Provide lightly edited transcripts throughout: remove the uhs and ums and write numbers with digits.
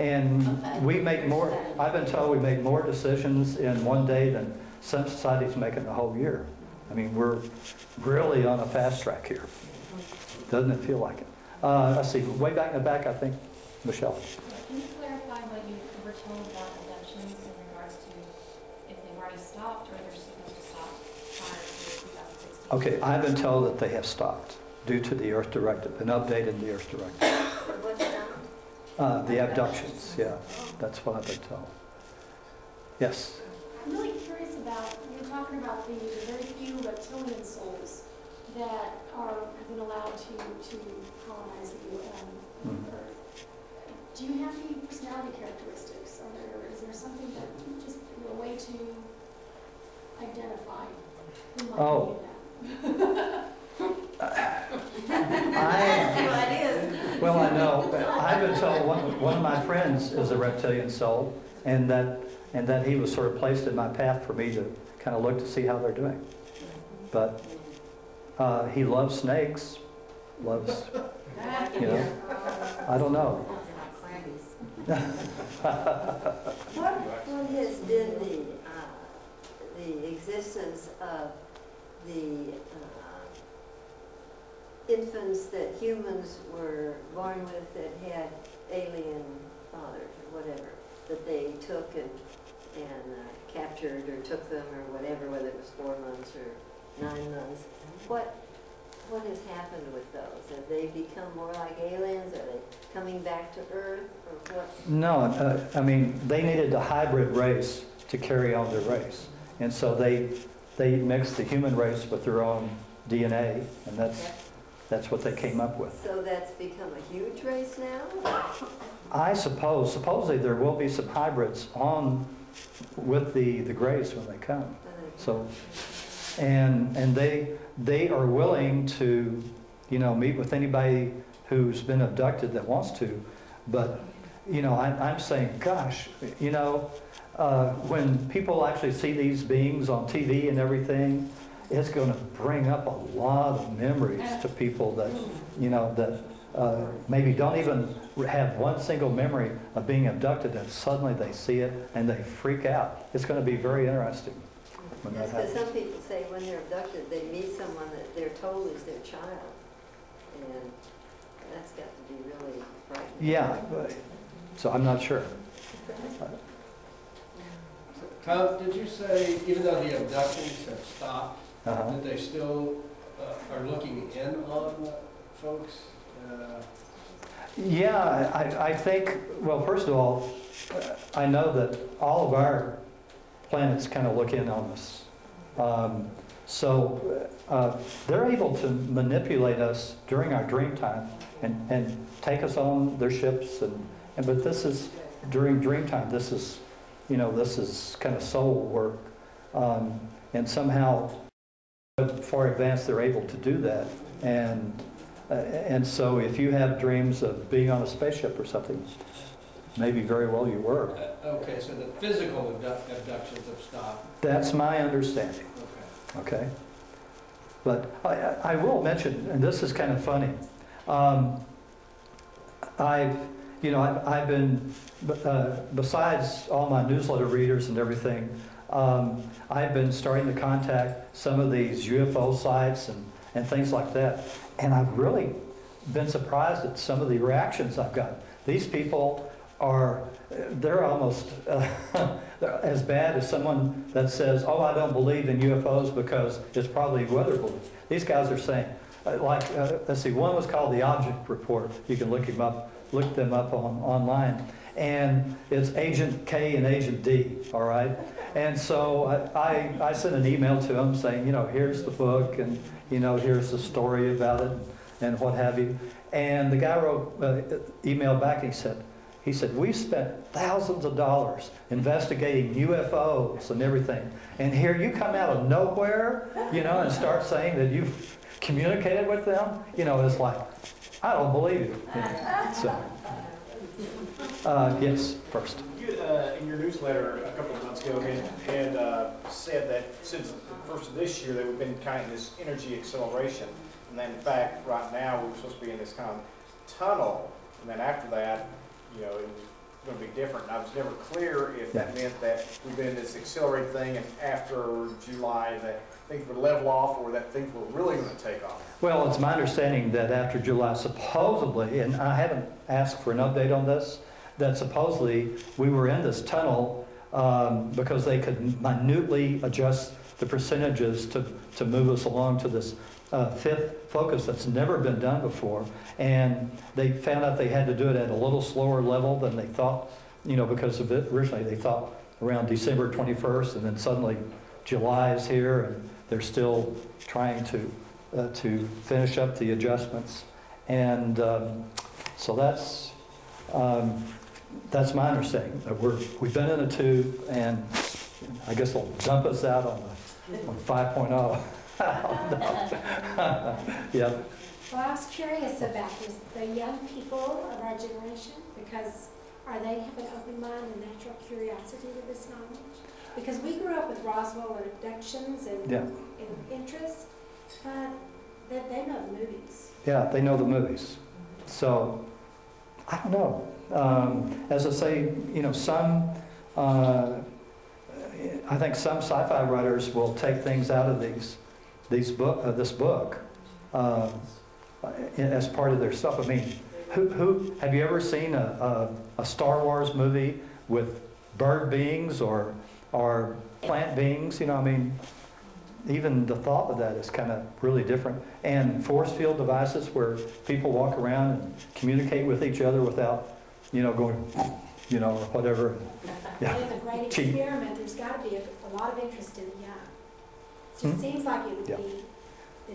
And we make more, I've been told we make more decisions in one day than some societies make in the whole year. I mean, we're really on a fast track here. Doesn't it feel like it? Let's see, way back in the back, I think, Michelle. Can you clarify what you were told about abductions in regards to if they've already stopped or they're supposed to stop prior to 2016? Okay, I've been told that they have stopped due to the Earth Directive, an update in the Earth Directive. What's that? The abductions, yeah, that's what I've been told. Yes? I'm really curious about, you're talking about the very few reptilian souls that have been allowed to colonize the Earth. Do you have any personality characteristics? Is there something that just a way to identify who might be that? Well, I know. I've been told one of my friends is a reptilian soul, and that he was sort of placed in my path for me to kind of look to see how they're doing. But he loves snakes, loves, you know, I don't know. What has been the existence of the infants that humans were born with that had alien fathers or whatever, that they took and captured or took them or whatever, whether it was 4 months or 9 months? What has happened with those? Have they become more like aliens? Are they coming back to Earth, or what? No, I mean, they needed a hybrid race to carry on their race. And so they mixed the human race with their own DNA, and that's what they came up with. So that's become a huge race now? I suppose, supposedly there will be some hybrids on with the Grays when they come. So, and they are willing to, you know, meet with anybody who's been abducted that wants to. But, you know, I'm saying, gosh, you know, when people actually see these beings on TV and everything, it's going to bring up a lot of memories to people that, you know, that maybe don't even have one single memory of being abducted, and suddenly they see it and they freak out. It's going to be very interesting when that Because happens. some people say when they're abducted, they meet someone that they're told is their child. And that's got to be really frightening. Yeah, so I'm not sure. Tom, did you say, even though the abductions have stopped, Uh-huh. that they still are looking in on folks? Yeah, I think, well, first of all, I know that all of our planets kind of look in on us. So they're able to manipulate us during our dream time and take us on their ships. But this is, during dream time, this is, you know, this is kind of soul work. And somehow, far advanced, they're able to do that. And so if you have dreams of being on a spaceship or something, maybe very well you were. Okay, so the physical abductions have stopped. That's my understanding. Okay. Okay? But I will mention, and this is kind of funny, I've been, besides all my newsletter readers and everything, I've been starting to contact some of these UFO sites and things like that. And I've really been surprised at some of the reactions I've got. These people they're almost they're as bad as someone that says, oh, I don't believe in UFOs because it's probably weather balloons. These guys are saying, let's see, one was called the Object Report. You can look them up online. And it's Agent K and Agent D, all right? And so I sent an email to them saying, you know, here's the book, and, you know, here's the story about it, and what have you. And the guy wrote email back, and he said, we spent thousands of dollars investigating UFOs and everything, and here you come out of nowhere, you know, and start saying that you've communicated with them. You know, it's like, I don't believe you. You know, so. Yes, first. You, in your newsletter a couple of months ago, had said that since the first of this year, that we've been kind of in this energy acceleration, and then in fact, right now, we're supposed to be in this kind of tunnel, and then after that, you know, going to be different. And I was never clear if that meant that we've been in this accelerated thing and after July that things would level off or that things were really going to take off. Well, it's my understanding that after July, supposedly, and I haven't asked for an update on this, that supposedly we were in this tunnel because they could minutely adjust the percentages to move us along to this fifth focus that's never been done before. And they found out they had to do it at a little slower level than they thought, you know, because of it. Originally they thought around December 21st, and then suddenly July is here, and they're still trying to finish up the adjustments. And so that's my understanding. We've been in a tube, and I guess they'll dump us out on 5.0. Yeah. Well, I was curious about this, the young people of our generation, because are they have an open mind and natural curiosity to this knowledge? Because we grew up with Roswell and abductions and interest, but they know the movies. Yeah, they know the movies. So, I don't know. As I say, you know, I think some sci-fi writers will take things out of this book as part of their stuff. I mean, who have you ever seen a Star Wars movie with bird beings or plant beings? You know, I mean, even the thought of that is kind of really different. And force field devices where people walk around and communicate with each other without, you know, going, you know, or whatever. Yeah. With a great experiment, there's got to be a lot of interest in the young. It just seems like it would be,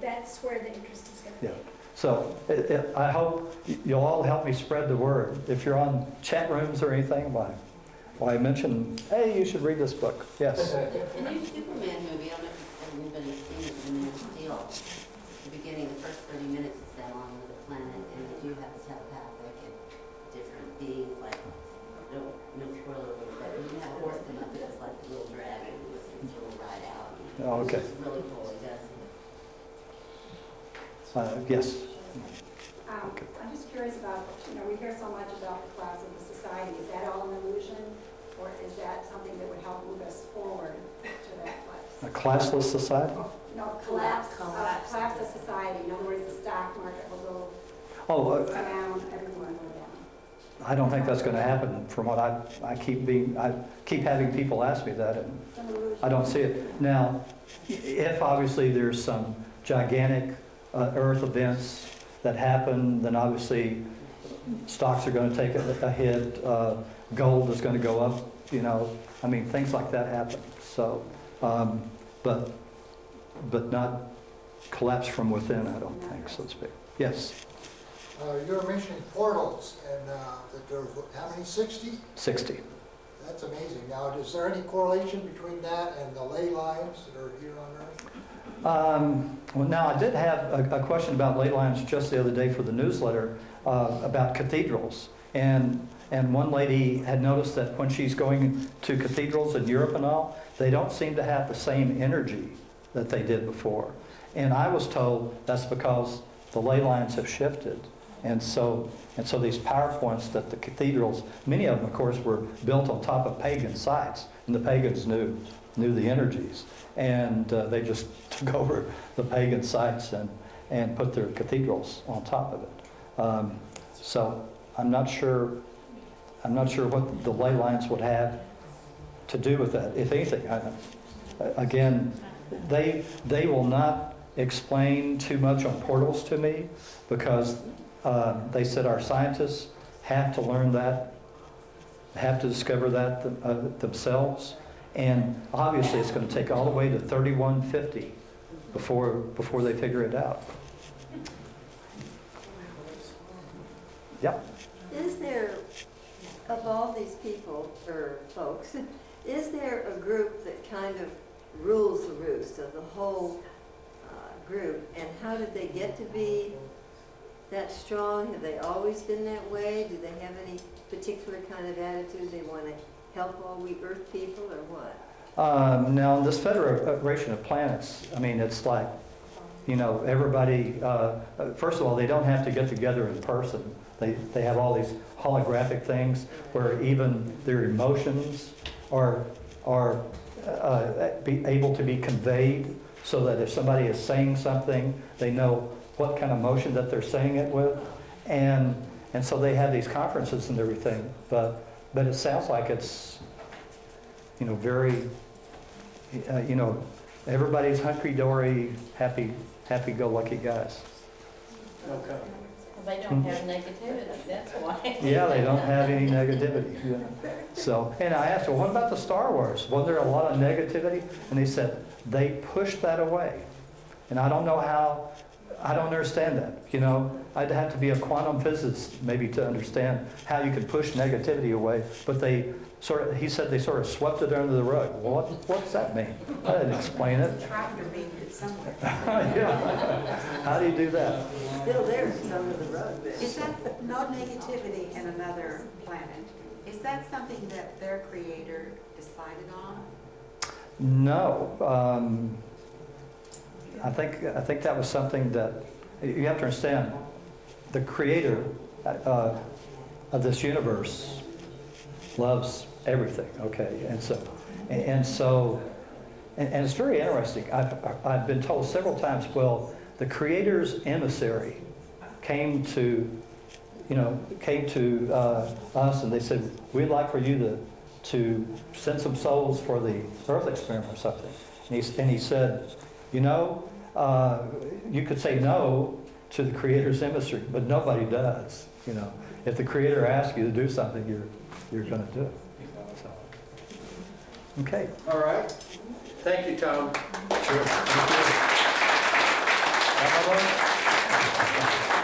that's where the interest is going to be. So I hope you'll all help me spread the word. If you're on chat rooms or anything, why mention, hey, you should read this book. Yes? The new Superman movie, I don't know if anybody's seen it, The Man of Steel. The beginning, the first 30 minutes is them on the planet, and they do have telepathic and different beings, like, no spoiler alert, but when you have a horse come up, it's like a little dragon, it's a little ride out. Oh, okay. It's really cool, it does. Yes? I'm just curious about, you know, we hear so much about the collapse of the society. Is that all an illusion, or is that something that would help move us forward to that place? A classless society? No, collapse of society. In other words, the stock market will Oh, go down, everyone will go down. I don't think that's going to happen. From what I keep having people ask me that, and I don't see it. Now, if obviously there's some gigantic Earth events that happen, then obviously stocks are going to take a hit. Gold is going to go up. You know, I mean, things like that happen. So, but not collapse from within. I don't think, so to speak. Yes. You were mentioning portals, and that there's, how many, 60? 60. That's amazing. Now, is there any correlation between that and the ley lines that are here on Earth? Well, now, I did have a question about ley lines just the other day for the newsletter about cathedrals. And one lady had noticed that when she's going to cathedrals in Europe and all, they don't seem to have the same energy that they did before. And I was told that's because the ley lines have shifted. And so these power points that the cathedrals, many of them, of course, were built on top of pagan sites, and the pagans knew the energies, and they just took over the pagan sites and put their cathedrals on top of it. So I'm not sure what the ley lines would have to do with that, if anything. Again, they will not explain too much on portals to me, because they said our scientists have to learn that, have to discover that themselves, and obviously it's going to take all the way to 3150 before they figure it out. Yep. Is there, of all these people, or folks, is there a group that kind of rules the roost of the whole group? And how did they get to be that strong? Have they always been that way? Do they have any particular kind of attitude? They want to help all we Earth people, or what? Now, in this Federation of Planets, I mean, it's like, you know, everybody, first of all, they don't have to get together in person. They have all these holographic things where even their emotions are able to be conveyed, so that if somebody is saying something, they know what kind of emotion that they're saying it with. And so they have these conferences and everything, but it sounds like it's, very, everybody's hunky-dory, happy-go-lucky guys. Okay. They don't have negativity, that's why. Yeah, they don't have any negativity. Yeah. So, and I asked, well, what about the Star Wars? Wasn't there a lot of negativity? And they said, they pushed that away. And I don't know how, I don't understand that. I'd have to be a quantum physicist maybe to understand how you could push negativity away. But he said they sort of swept it under the rug. Well, what's that mean? I didn't explain it. Tractor beamed it somewhere. Yeah. How do you do that? Still there, it's under the rug. Is that no negativity in another planet? Is that something that their creator decided on? No. I think that was something that you have to understand. The creator of this universe loves everything. Okay, and it's very interesting. I've been told several times. Well, the creator's emissary came to us, and they said, we'd like for you to send some souls for the Earth experiment or something. And he said, you could say no to the creator's emissary, but nobody does. If the creator asks you to do something, you're going to do it. So, okay. All right. Thank you, Tom. Sure. Thank you.